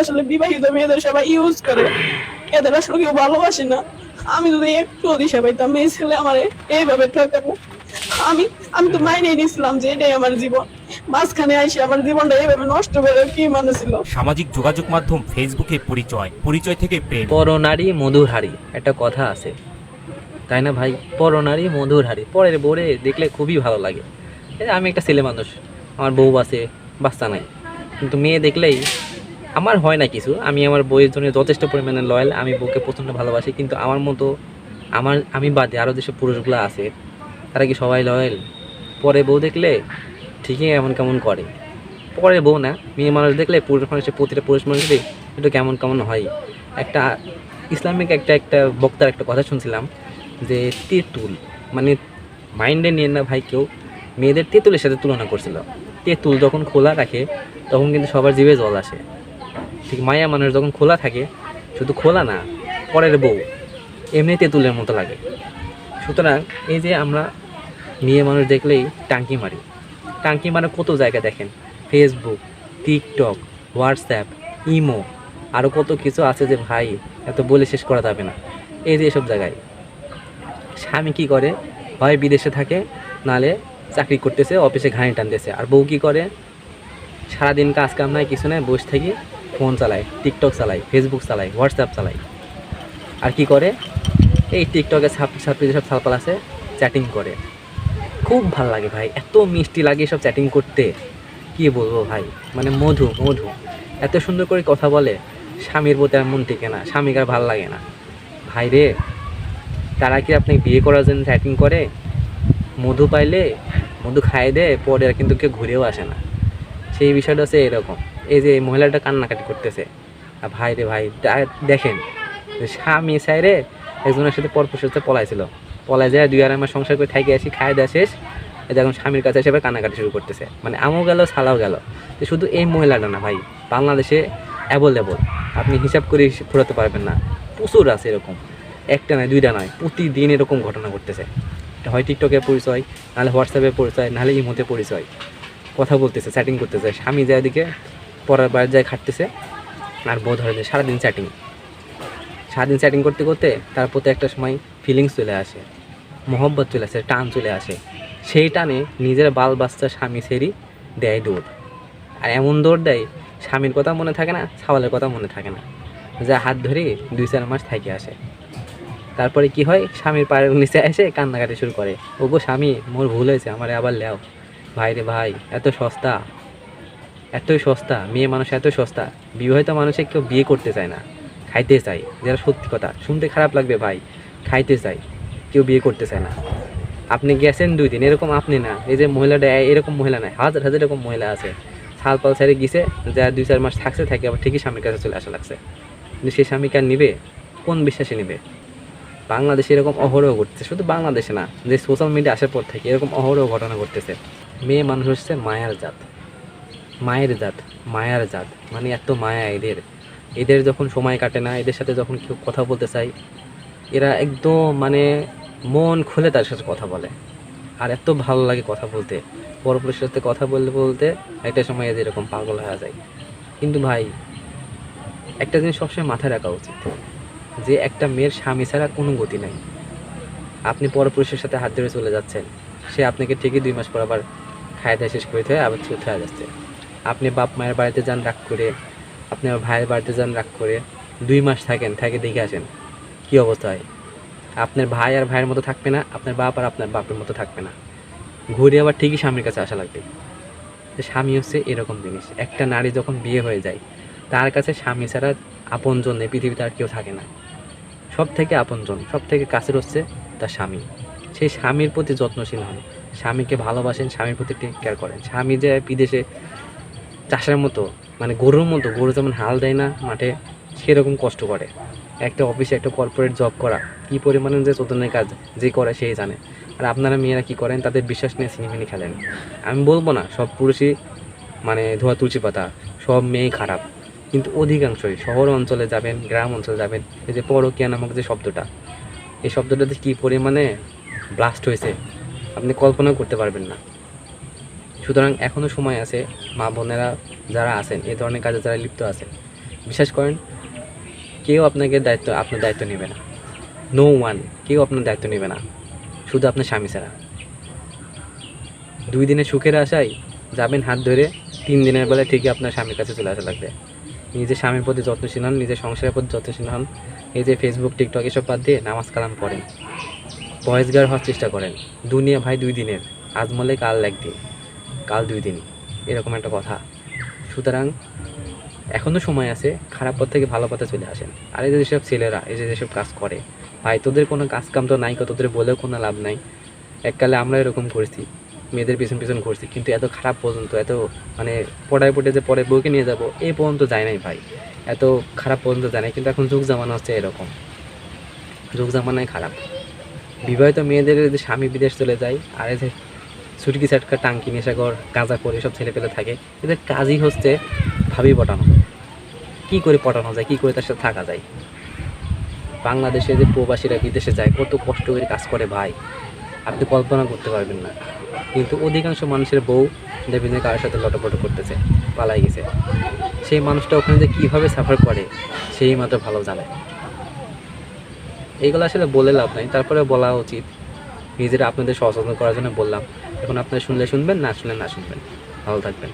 আসলে বিবাহিত মেয়েদের সবাই ইউজ করে, এদের আসলে কেউ ভালোবাসে না। আমি যদি একটু দিশা পাইতাম মেয়ে ছেলে আমার এইভাবে ঠকাবো, আমি আমি তো মাইনে নিয়েছিলাম যে এটাই আমার জীবন, মাঝখানে আইসে আমার জীবনটা এইভাবে নষ্ট করে কি মানে ছিল। সামাজিক যোগাযোগ মাধ্যম ফেসবুকে পরিচয়, পরিচয় থেকে প্রেম। পরনারী মধুর হাড়ি একটা কথা আছে, তাই না ভাই? পরনারী মধুর হাড়ি, পরের বোরে দেখলে খুবই ভালো লাগে। এই আমি একটা ছেলে মানুষ, আমার বউ আছে, বাচ্চা নাই, কিন্তু মেয়ে দেখলেই আমার হয় না কিছু। আমি আমার বউয়ের জন্য যথেষ্ট পরিমাণে লয়াল, আমি বউকে প্রচণ্ড ভালোবাসি। কিন্তু আমার মতো আমি বাদে আরও যেসব পুরুষগুলো আছে তারা কি সবাই লয়াল? পরে বউ দেখলে ঠিকই এমন কেমন করে। পরে বউ না, মেয়ে মানুষ দেখলে পুরুষ মানুষের, প্রতিটা পুরুষ মানুষেরই একটু কেমন কেমন হয়। একটা ইসলামিক একটা বক্তার একটা কথা শুনছিলাম যে তেঁতুল, মানে মাইন্ডে নিয়ে না ভাই কেউ, মেয়েদের তেঁতুলের সাথে তুলনা করছিল। তেঁতুল যখন খোলা রাখে তখন কিন্তু সবার জিভে জল আসে, ঠিক মায়া মানুষ যখন খোলা থাকে, শুধু খোলা না, পরের বউ এমনি তেঁতুলের মতো লাগে। সুতরাং এই যে আমরা মেয়ে মানুষ দেখলেই টাঙ্কি মারি, টাঙ্কি মারা কত জায়গা দেখেন, ফেসবুক, টিকটক, হোয়াটসঅ্যাপ, ইমো, আরও কত কিছু আছে যে ভাই এত বলে শেষ করা যাবে না। এই যে এসব জায়গায় স্বামী কী করে, হয় বিদেশে থাকে, নালে চাকরি করতেছে, অফিসে ঘানি টানতেছে, আর বউ কী করে, সারাদিন কাজ কাম নাই, কিছু নাই, বসে থাকি, ফোন চালায়, টিকটক চালায়, ফেসবুক চালায়, হোয়াটসঅ্যাপ চালায়। আর কি করে, এই টিকটকে ছাত্রী যেসব ছালপাল আছে চ্যাটিং করে। খুব ভাল লাগে ভাই, এত মিষ্টি লাগে সব চ্যাটিং করতে, কি বলবো ভাই, মানে মধু মধু, এত সুন্দর করে কথা বলে। স্বামীর প্রতি আর মন টিকে না, স্বামীকে আর ভাল লাগে না ভাই রে। তারা কি আপনি বিয়ে করার জন্য চ্যাটিং করে, মধু পাইলে মধু খাইয়ে দেয়, পরে আর কিন্তু কেউ ঘুরেও আসে না। সেই বিষয়টা হচ্ছে এরকম। এই যে এই মহিলাটা কান্নাকাটি করতেছে, আর ভাই রে ভাই দেখেন, যে স্বামী চাইরে একজনের সাথে পরপুরুষের সাথে পলাইছিল, পলাই যায় 2-2.5 মাস সংসার করে থাকি আসি, খায় দেওয়া শেষ, এখন স্বামীর কাছে এসে কান্নাকাটি শুরু করতেছে। মানে আমও গেল ছালাও গেল। তো শুধু এই মহিলাটা না ভাই, বাংলাদেশে অ্যাভেলেবল, আপনি হিসাব করে ফুরাতে পারবেন না, প্রচুর আছে এরকম। একটা নয়, দুইটা নয়, প্রতিদিন এরকম ঘটনা ঘটতেছে। হয় টিকটকের পরিচয়, নাহলে হোয়াটসঅ্যাপের পরিচয়, নাহলে ইমোতে পরিচয়, কথা বলতেছে, চ্যাটিং করতেছে। স্বামী যায় দিকে পরের বার যায় খাটতেছে, আর বউ ধরে যায় সারাদিন চ্যাটিং করতে করতে তার প্রতি একটা সময় ফিলিংস চলে আসে, মহব্বত চলে আসে, টান চলে আসে। সেই টানে নিজের বাল বাচ্চা স্বামী সেরি দেয় দৌড়। আর এমন দৌড় দেয়, স্বামীর কথা মনে থাকে না, ছাওয়ালের কথা মনে থাকে না, যা হাত ধরে 2-4 মাস থেকে আসে। তারপরে কি হয়, স্বামীর পায়ের নিচে এসে কান্নাকাটি শুরু করে, ওগো স্বামী মোর ভুল হয়েছে, আমারে আবার লেও। ভাই রে ভাই, এত সস্তা, এতই সস্তা, মেয়ে মানুষ এত সস্তা। বিবাহিত মানুষে কেউ বিয়ে করতে চায় না, খাইতে চায়, যেটা সত্যি কথা, শুনতে খারাপ লাগবে ভাই, খাইতে চাই, কেউ বিয়ে করতে চায় না। আপনি গেছেন 2 দিন, এরকম আপনি না, এই যে মহিলাটা এরকম মহিলা নাই, হাজার হাজার এরকম মহিলা আছে, ছাল পাল ছেড়ে গিয়েছে, যা 2-4 মাস থাকছে, থাকে আবার ঠিকই স্বামীর কাছে চলে আসা লাগছে। কিন্তু সেই স্বামীকে আর নিবে, কোন বিশ্বাসে নিবে? বাংলাদেশে এরকম অহরহ ঘটছে, শুধু বাংলাদেশে না, যে সোশ্যাল মিডিয়া আসার পর থেকে এরকম অহরহ ঘটনা ঘটতেছে। মেয়ে মানুষ হচ্ছে মায়ার জাত, মায়ের জাত, মায়ার জাত, মানে এত মায়া এদের। এদের যখন সময় কাটে না, এদের সাথে যখন কেউ কথা বলতে চাই, এরা একদম মানে মন খুলে তার সাথে কথা বলে, আর এত ভালো লাগে কথা বলতে। পরপুরুষের সাথে কথা বলতে বলতে একটা সময় এদের এরকম পাগল হয়ে যায়। কিন্তু ভাই, একটা জিনিস সবসময় মাথায় রাখা উচিত, যে একটা মেয়ের স্বামী ছাড়া কোনো গতি নেই। আপনি পরপুরুষের সাথে হাত ধরে চলে যাচ্ছেন, সে আপনাকে ঠিকই 2 মাস পর আবার খায় দায় শেষ করে থেকে আবার চুপ হয়ে যাচ্ছে। আপনি বাপ মায়ের বাড়িতে যান রাগ করে, আপনি আমার ভাইয়ের বাড়িতে যান রাগ করে, 2 মাস থাকেন, থাকে দেখে আসেন কী অবস্থা হয়। আপনার ভাই আর ভাইয়ের মতো থাকবে না, আপনার বাপ আর আপনার বাপের মতো থাকবে না, ঘুরে আবার ঠিকই স্বামীর কাছে আসা লাগবে। স্বামী হচ্ছে এরকম জিনিস, একটা নারী যখন বিয়ে হয়ে যায়, তার কাছে স্বামী ছাড়া আপনজন নেই, পৃথিবীতে আর কেউ থাকে না। সব থেকে আপনজন, সব থেকে কাছের হচ্ছে তার স্বামী। সেই স্বামীর প্রতি যত্নশীল হন, স্বামীকে ভালোবাসেন, স্বামীর প্রতি টেক কেয়ার করেন। স্বামী যে বিদেশে চাষের মতো, মানে গরুর মতো, গরু যেমন হাল দেয় না মাঠে, সেরকম কষ্ট করে। একটা অফিসে একটা কর্পোরেট জব করা কী পরিমাণে যে চোদনের কাজ, যে করে সেই জানে। আর আপনারা মেয়েরা কী করেন, তাদের বিশ্বাস নিয়ে সিনেমিনি খেলেন। আমি বলবো না সব পুরুষই মানে ধোয়া তুলসী পাতা, সব মেয়েই খারাপ, কিন্তু অধিকাংশই। শহর অঞ্চলে যাবেন, গ্রাম অঞ্চলে যাবেন, এই যে পরকীয়া নামক যে শব্দটা, এই শব্দটাতে কী পরিমাণে ব্লাস্ট হয়েছে আপনি কল্পনাও করতে পারবেন না। সুতরাং এখনও সময় আছে, মা বোনেরা যারা আছেন, এই ধরনের কাজে যারা লিপ্ত আছেন, বিশ্বাস করেন, কেউ আপনার দায়িত্ব নেবে না। নো ওয়ান, কেউ আপনার দায়িত্ব নেবে না, শুধু আপনার স্বামী ছাড়া। 2 দিনের সুখের আশায় যাবেন হাত ধরে, 3 দিনের বেলায় ঠিকই আপনার স্বামীর কাছে চলে আসা লাগবে। নিজের স্বামীর প্রতি যত্নশীল হন, নিজের সংসারের প্রতি যত্নশীল হন। এই যে ফেসবুক, টিকটক এসব বাদ দিয়ে নামাজ কালাম পড়েন, পরেজগার হওয়ার চেষ্টা করেন। দুনিয়া ভাই 2 দিনের, আজ মরলে কাল 1 দিন, কাল 2 দিন, এরকম একটা কথা। সুতরাং এখনও সময় আছে, খারাপ পথ থেকে ভালো পথে চলে আসেন। আর এই যে যেসব ছেলেরা এই যে যেসব কাজ করে, ভাই তোদের কোনো কাজ কাম তো নাই, তোদের বলেও কোনো লাভ নাই। এককালে আমরা এরকম করছি, মেয়েদের পিছন পিছন করছি, কিন্তু এত খারাপ পর্যন্ত, এত মানে পড়ায় পড়ে যে পরে বউকে নিয়ে যাব এই পর্যন্ত যায় নাই ভাই, এত খারাপ পর্যন্ত যায় নাই। কিন্তু এখন যুগ জামানা হচ্ছে এরকম, যুগ জামানায় খারাপ। বিবাহিত মেয়েদের যে স্বামী বিদেশ চলে যায়, আর এই যে ছুটকি চাটকা টাঙ্কি নেশাগর গাঁজা করে সব ছেলে পেলে থাকে, এদের কাজই হচ্ছে ভাবি পটানো। কী করে পটানো যায়, কী করে তার সাথে থাকা যায়। বাংলাদেশে যে প্রবাসীরা বিদেশে যায়, কত কষ্ট করে কাজ করে ভাই, আপনি কল্পনা করতে পারবেন না। কিন্তু অধিকাংশ মানুষের বউ দেখবেন যে কারোর সাথে লটপট করতেছে, পালাই গেছে। সেই মানুষটা ওখানে যে কীভাবে সাফার করে সেই মাত্র ভালো জানে। এইগুলো আসলে বলে লাভ নাই, তারপরে বলা উচিত। নিজেরা আপনাদের সচেতন করার জন্য বললাম। এখন আপনারা শুনলে শুনবেন, না শুনলে না শুনবেন। ভালো থাকবেন।